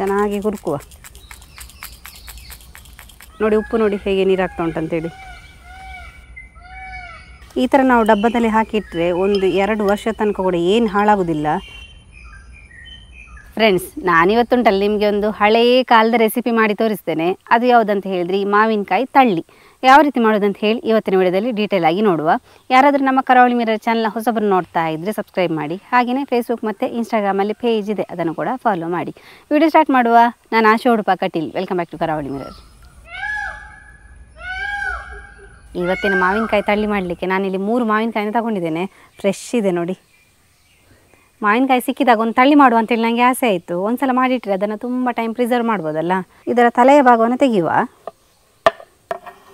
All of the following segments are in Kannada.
ಚೆನ್ನಾಗಿ ಹುರ್ಕುವ. ನೋಡಿ ಉಪ್ಪು ನೋಡಿ ಹೇಗೆ ನೀರಾಗ್ತಾ ಉಂಟಂತೇಳಿ. ಈ ಥರ ನಾವು ಡಬ್ಬದಲ್ಲಿ ಹಾಕಿಟ್ರೆ 1-2 ವರ್ಷ ತನಕ ಕೂಡ ಏನು ಹಾಳಾಗೋದಿಲ್ಲ. ಫ್ರೆಂಡ್ಸ್, ನಾನಿವತ್ತುಂಟಲ್ಲ ನಿಮಗೆ ಒಂದು ಹಳೆಯ ಕಾಲದ ರೆಸಿಪಿ ಮಾಡಿ ತೋರಿಸ್ತೇನೆ. ಅದು ಯಾವುದಂತ ಹೇಳಿದ್ರೆ ಈ ಮಾವಿನಕಾಯಿ ತಳ್ಳಿ ಯಾವ ರೀತಿ ಮಾಡೋದಂತ ಹೇಳಿ ಇವತ್ತಿನ ವಿಡಿಯೋದಲ್ಲಿ ಡೀಟೇಲ್ ಆಗಿ ನೋಡುವ. ಯಾರಾದರೂ ನಮ್ಮ ಕರಾವಳಿ ಮಿರರ್ ಚಾನಲ್ನ ಹೊಸಬರು ನೋಡ್ತಾ ಇದ್ದರೆ ಸಬ್ಸ್ಕ್ರೈಬ್ ಮಾಡಿ. ಹಾಗೆಯೇ ಫೇಸ್ಬುಕ್ ಮತ್ತು ಇನ್ಸ್ಟಾಗ್ರಾಮಲ್ಲಿ ಪೇಜ್ ಇದೆ, ಅದನ್ನು ಕೂಡ ಫಾಲೋ ಮಾಡಿ. ವಿಡಿಯೋ ಸ್ಟಾರ್ಟ್ ಮಾಡುವ. ನಾನು Asha Udupa Kateel. Welcome back to Karavali mirror. ಇವತ್ತಿನ ಮಾವಿನಕಾಯಿ ತಳ್ಳಿ ಮಾಡಲಿಕ್ಕೆ ನಾನಿಲ್ಲಿ 3 ಮಾವಿನಕಾಯಿನ ತಗೊಂಡಿದ್ದೇನೆ. ಫ್ರೆಶ್ ಇದೆ ನೋಡಿ. ಮಾವಿನಕಾಯಿ ಸಿಕ್ಕಿದಾಗ ಒಂದು ತಳ್ಳಿ ಮಾಡುವ ಅಂತೇಳಿ ನನಗೆ ಆಸೆ ಆಯಿತು. ಒಂದ್ಸಲ ಮಾಡಿಟ್ರೆ ಅದನ್ನು ತುಂಬ ಟೈಮ್ ಪ್ರಿಸರ್ವ್ ಮಾಡ್ಬೋದಲ್ಲ. ಇದರ ತಲೆಯ ಭಾಗವನ್ನು ತೆಗೆಯುವ.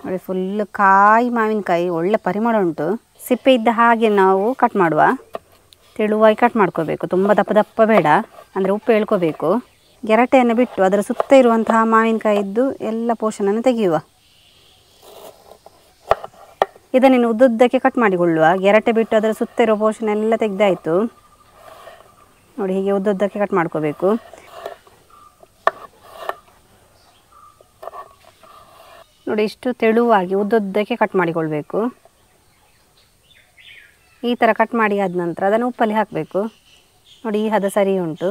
ನೋಡಿ ಫುಲ್ ಕಾಯಿ ಮಾವಿನಕಾಯಿ, ಒಳ್ಳೆ ಪರಿಮಳ ಉಂಟು. ಸಿಪ್ಪೆ ಇದ್ದ ಹಾಗೆ ನಾವು ಕಟ್ ಮಾಡುವ. ತೆಳುವಾಗಿ ಕಟ್ ಮಾಡ್ಕೋಬೇಕು, ತುಂಬ ದಪ್ಪ ದಪ್ಪ ಬೇಡ, ಅಂದರೆ ಉಪ್ಪು ಎಳ್ಕೋಬೇಕು. ಗೆರಟೆಯನ್ನು ಬಿಟ್ಟು ಅದರ ಸುತ್ತ ಇರುವಂತಹ ಮಾವಿನಕಾಯಿದ್ದು ಎಲ್ಲ ಪೋರ್ಷನನ್ನು ತೆಗೆಯುವ. ಇದನ್ನು ಉದ್ದುದ್ದಕ್ಕೆ ಕಟ್ ಮಾಡಿಕೊಳ್ಳುವ. ಗೆರಟೆ ಬಿಟ್ಟು ಅದರ ಸುತ್ತ ಇರೋ ಪೋರ್ಷನ್ ಎಲ್ಲ ತೆಗೆದಾಯಿತು. ನೋಡಿ ಹೀಗೆ ಉದ್ದುದ್ದಕ್ಕೆ ಕಟ್ ಮಾಡ್ಕೋಬೇಕು. ನೋಡಿ ಇಷ್ಟು ತೆಳುವಾಗಿ ಉದ್ದುದ್ದಕ್ಕೆ ಕಟ್ ಮಾಡಿಕೊಳ್ಬೇಕು. ಈ ಥರ ಕಟ್ ಮಾಡಿ ಆದ ನಂತರ ಅದನ್ನು ಉಪ್ಪಲ್ಲಿ ಹಾಕಬೇಕು. ನೋಡಿ ಈ ಹದ ಸರಿ ಉಂಟು.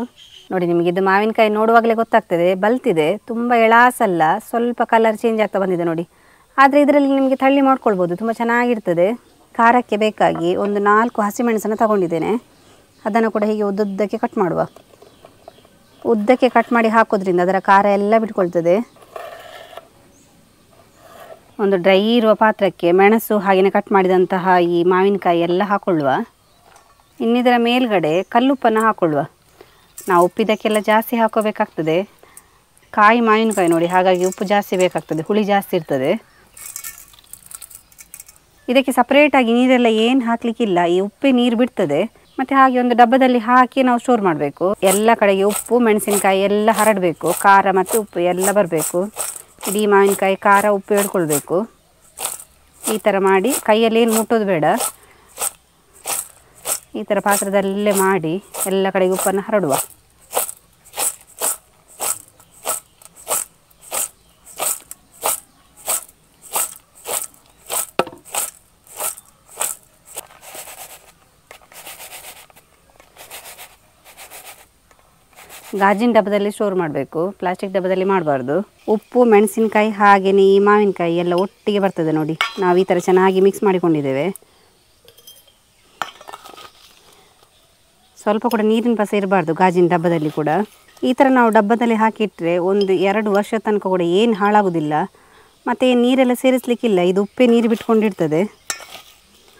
ನೋಡಿ ನಿಮಗೆ ಇದು ಮಾವಿನಕಾಯಿ ನೋಡುವಾಗಲೇ ಗೊತ್ತಾಗ್ತದೆ, ಬಲ್ತಿದೆ, ತುಂಬ ಎಳಾಸಲ್ಲ, ಸ್ವಲ್ಪ ಕಲರ್ ಚೇಂಜ್ ಆಗ್ತಾ ಬಂದಿದೆ ನೋಡಿ. ಆದರೆ ಇದರಲ್ಲಿ ನಿಮಗೆ ತಳ್ಳಿ ಮಾಡ್ಕೊಳ್ಬೋದು, ತುಂಬ ಚೆನ್ನಾಗಿರ್ತದೆ. ಖಾರಕ್ಕೆ ಬೇಕಾಗಿ ಒಂದು 4 ಹಸಿಮೆಣಸನ್ನು ತಗೊಂಡಿದ್ದೇನೆ. ಅದನ್ನು ಕೂಡ ಹೀಗೆ ಉದ್ದುದ್ದಕ್ಕೆ ಕಟ್ ಮಾಡುವ. ಉದ್ದಕ್ಕೆ ಕಟ್ ಮಾಡಿ ಹಾಕೋದ್ರಿಂದ ಅದರ ಖಾರ ಎಲ್ಲ ಬಿಟ್ಕೊಳ್ತದೆ. ಒಂದು ಡ್ರೈ ಇರುವ ಪಾತ್ರಕ್ಕೆ ಮೆಣಸು ಹಾಗೆಯೇ ಕಟ್ ಮಾಡಿದಂತಹ ಈ ಮಾವಿನಕಾಯಿ ಎಲ್ಲ ಹಾಕ್ಕೊಳ್ಳುವ. ಇನ್ನಿದರ ಮೇಲ್ಗಡೆ ಕಲ್ಲುಪ್ಪನ್ನು ಹಾಕ್ಕೊಳ್ಳುವ. ನಾವು ಉಪ್ಪಿದಕ್ಕೆಲ್ಲ ಜಾಸ್ತಿ ಹಾಕೋಬೇಕಾಗ್ತದೆ. ಕಾಯಿ ಮಾವಿನಕಾಯಿ ನೋಡಿ, ಹಾಗಾಗಿ ಉಪ್ಪು ಜಾಸ್ತಿ ಬೇಕಾಗ್ತದೆ, ಹುಳಿ ಜಾಸ್ತಿ ಇರ್ತದೆ. ಇದಕ್ಕೆ ಸಪ್ರೇಟಾಗಿ ನೀರೆಲ್ಲ ಏನು ಹಾಕಲಿಕ್ಕಿಲ್ಲ, ಈ ಉಪ್ಪೇ ನೀರು ಬಿಡ್ತದೆ. ಮತ್ತು ಹಾಗೆ ಒಂದು ಡಬ್ಬದಲ್ಲಿ ಹಾಕಿ ನಾವು ಸ್ಟೋರ್ ಮಾಡಬೇಕು. ಎಲ್ಲ ಕಡೆಗೆ ಉಪ್ಪು ಮೆಣಸಿನಕಾಯಿ ಎಲ್ಲ ಹರಡಬೇಕು, ಖಾರ ಮತ್ತು ಉಪ್ಪು ಎಲ್ಲ ಬರಬೇಕು. ಇಡೀ ಮಾವಿನಕಾಯಿ ಖಾರ ಉಪ್ಪು ಹೇಳ್ಕೊಳ್ಬೇಕು. ಈ ಥರ ಮಾಡಿ ಕೈಯಲ್ಲಿ ಏನು ಮುಟ್ಟೋದು ಬೇಡ, ಈ ಥರ ಪಾತ್ರದಲ್ಲೇ ಮಾಡಿ ಎಲ್ಲ ಕಡೆಗೆ ಉಪ್ಪನ್ನು ಹರಡುವ. ಗಾಜಿನ ಡಬ್ಬದಲ್ಲಿ ಸ್ಟೋರ್ ಮಾಡಬೇಕು, ಪ್ಲಾಸ್ಟಿಕ್ ಡಬ್ಬದಲ್ಲಿ ಮಾಡಬಾರ್ದು. ಉಪ್ಪು ಮೆಣಸಿನಕಾಯಿ ಹಾಗೆಯೇ ಈ ಮಾವಿನಕಾಯಿ ಎಲ್ಲ ಒಟ್ಟಿಗೆ ಬರ್ತದೆ ನೋಡಿ. ನಾವು ಈ ಥರ ಚೆನ್ನಾಗಿ ಮಿಕ್ಸ್ ಮಾಡಿಕೊಂಡಿದ್ದೇವೆ. ಸ್ವಲ್ಪ ಕೂಡ ನೀರಿನ ಪಸ ಇರಬಾರ್ದು ಗಾಜಿನ ಡಬ್ಬದಲ್ಲಿ ಕೂಡ. ಈ ಥರ ನಾವು ಡಬ್ಬದಲ್ಲಿ ಹಾಕಿಟ್ರೆ 1-2 ವರ್ಷ ತನಕ ಕೂಡ ಏನು ಹಾಳಾಗೋದಿಲ್ಲ. ಮತ್ತು ನೀರೆಲ್ಲ ಸೇರಿಸಲಿಕ್ಕಿಲ್ಲ, ಇದು ಉಪ್ಪೇ ನೀರು ಬಿಟ್ಕೊಂಡಿರ್ತದೆ,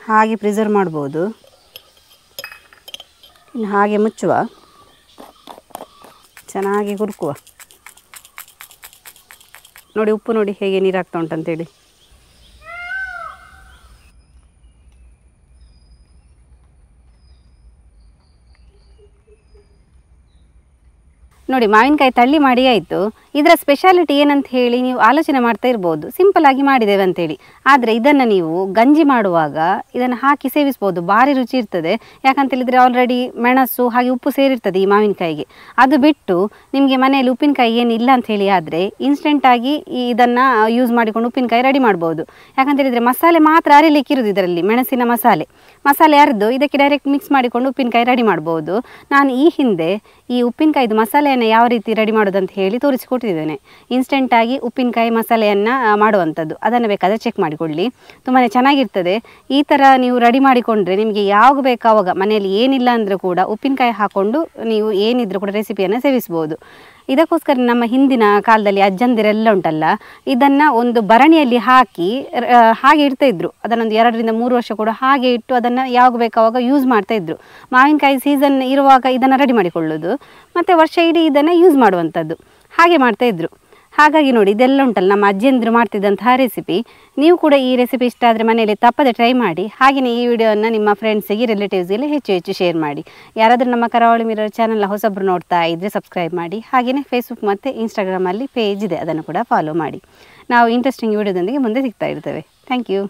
ಹಾಗೆ ಪ್ರಿಸರ್ವ್ ಮಾಡ್ಬೋದು. ಇನ್ನು ಹಾಗೆ ಮುಚ್ಚುವ, ಚೆನ್ನಾಗಿ ಹುರ್ಕುವ. ನೋಡಿ ಉಪ್ಪು ನೋಡಿ ಹೇಗೆ ನೀರಾಗ್ತಾ ಉಂಟಂತೇಳಿ. ನೋಡಿ ಮಾವಿನಕಾಯಿ ತಳ್ಳಿ ಮಾಡಿ ಆಯಿತು. ಇದರ ಸ್ಪೆಷಾಲಿಟಿ ಏನಂತ ಹೇಳಿ ನೀವು ಆಲೋಚನೆ ಮಾಡ್ತಾ ಇರ್ಬೋದು, ಸಿಂಪಲ್ಲಾಗಿ ಮಾಡಿದ್ದೇವೆ ಅಂತೇಳಿ. ಆದರೆ ಇದನ್ನು ನೀವು ಗಂಜಿ ಮಾಡುವಾಗ ಇದನ್ನು ಹಾಕಿ ಸೇವಿಸ್ಬೋದು, ಭಾರಿ ರುಚಿ ಇರ್ತದೆ. ಯಾಕಂತೇಳಿದರೆ ಆಲ್ರೆಡಿ ಮೆಣಸು ಹಾಗೆ ಉಪ್ಪು ಸೇರಿರ್ತದೆ ಈ ಮಾವಿನಕಾಯಿಗೆ. ಅದು ಬಿಟ್ಟು ನಿಮಗೆ ಮನೆಯಲ್ಲಿ ಉಪ್ಪಿನಕಾಯಿ ಏನಿಲ್ಲ ಅಂತ ಹೇಳಿ ಆದರೆ ಇನ್ಸ್ಟೆಂಟಾಗಿ ಇದನ್ನು ಯೂಸ್ ಮಾಡಿಕೊಂಡು ಉಪ್ಪಿನಕಾಯಿ ರೆಡಿ ಮಾಡ್ಬೋದು. ಯಾಕಂತೇಳಿದರೆ ಮಸಾಲೆ ಮಾತ್ರ ಅರಿಲಿಕ್ಕಿರೋದು ಇದರಲ್ಲಿ, ಮೆಣಸಿನ ಮಸಾಲೆ ಅರೆದು ಇದಕ್ಕೆ ಡೈರೆಕ್ಟ್ ಮಿಕ್ಸ್ ಮಾಡಿಕೊಂಡು ಉಪ್ಪಿನಕಾಯಿ ರೆಡಿ ಮಾಡ್ಬೋದು. ನಾನು ಈ ಹಿಂದೆ ಈ ಉಪ್ಪಿನಕಾಯಿದು ಮಸಾಲೆಯನ್ನು ಯಾವ ರೀತಿ ರೆಡಿ ಮಾಡೋದಂತ ಹೇಳಿ ತೋರಿಸಿಕೊಟ್ಟಿದ್ದೇನೆ. ಇನ್ಸ್ಟೆಂಟಾಗಿ ಉಪ್ಪಿನಕಾಯಿ ಮಸಾಲೆಯನ್ನು ಮಾಡುವಂಥದ್ದು, ಅದನ್ನು ಬೇಕಾದರೆ ಚೆಕ್ ಮಾಡಿಕೊಳ್ಳಿ, ತುಂಬಾ ಚೆನ್ನಾಗಿರ್ತದೆ. ಈ ಥರ ನೀವು ರೆಡಿ ಮಾಡಿಕೊಂಡ್ರೆ ನಿಮಗೆ ಯಾವಾಗ ಬೇಕಾವಾಗ ಮನೆಯಲ್ಲಿ ಏನಿಲ್ಲ ಅಂದರೂ ಕೂಡ ಉಪ್ಪಿನಕಾಯಿ ಹಾಕ್ಕೊಂಡು ನೀವು ಏನಿದ್ರೂ ಕೂಡ ರೆಸಿಪಿಯನ್ನು ಸೇವಿಸ್ಬೋದು. ಇದಕ್ಕೋಸ್ಕರ ನಮ್ಮ ಹಿಂದಿನ ಕಾಲದಲ್ಲಿ ಅಜ್ಜಂದಿರೆಲ್ಲ ಉಂಟಲ್ಲ, ಇದನ್ನು ಒಂದು ಭರಣಿಯಲ್ಲಿ ಹಾಕಿ ಹಾಗೆ ಇಡ್ತಾಯಿದ್ರು. ಅದನ್ನೊಂದು 2-3 ವರ್ಷ ಕೂಡ ಹಾಗೆ ಇಟ್ಟು ಅದನ್ನು ಯಾವಾಗ ಬೇಕಾವಾಗ ಯೂಸ್ ಮಾಡ್ತಾಯಿದ್ರು. ಮಾವಿನಕಾಯಿ ಸೀಸನ್ ಇರುವಾಗ ಇದನ್ನು ರೆಡಿ ಮಾಡಿಕೊಳ್ಳೋದು, ಮತ್ತು ವರ್ಷ ಇಡೀ ಇದನ್ನು ಯೂಸ್ ಮಾಡುವಂಥದ್ದು, ಹಾಗೆ ಮಾಡ್ತಾಯಿದ್ರು. ಹಾಗಾಗಿ ನೋಡಿ ಇದೆಲ್ಲ ಉಂಟಲ್ಲ ನಮ್ಮ ಅಜ್ಜಿಯಂದಿರು ಮಾಡ್ತಿದ್ದಂತಹ ರೆಸಿಪಿ. ನೀವು ಕೂಡ ಈ ರೆಸಿಪಿ ಇಷ್ಟ ಆದರೆ ಮನೆಯಲ್ಲಿ ತಪ್ಪದೆ ಟ್ರೈ ಮಾಡಿ. ಹಾಗೆಯೇ ಈ ವಿಡಿಯೋವನ್ನು ನಿಮ್ಮ ಫ್ರೆಂಡ್ಸಿಗೆ ರಿಲೇಟಿವ್ಸ್ಗೆಲ್ಲ ಹೆಚ್ಚು ಶೇರ್ ಮಾಡಿ. ಯಾರಾದರೂ ನಮ್ಮ ಕರಾವಳಿ ಮಿರರ್ ಚಾನಲ್ನ ಹೊಸಬ್ರು ನೋಡ್ತಾ ಇದ್ದರೆ ಸಬ್ಸ್ಕ್ರೈಬ್ ಮಾಡಿ. ಹಾಗೆಯೇ ಫೇಸ್ಬುಕ್ ಮತ್ತು ಇನ್ಸ್ಟಾಗ್ರಾಮಲ್ಲಿ ಪೇಜ್ ಇದೆ, ಅದನ್ನು ಕೂಡ ಫಾಲೋ ಮಾಡಿ. ನಾವು ಇಂಟ್ರೆಸ್ಟಿಂಗ್ ವಿಡಿಯೋದೊಂದಿಗೆ ಮುಂದೆ ಸಿಗ್ತಾ ಇರ್ತೇವೆ. Thank you.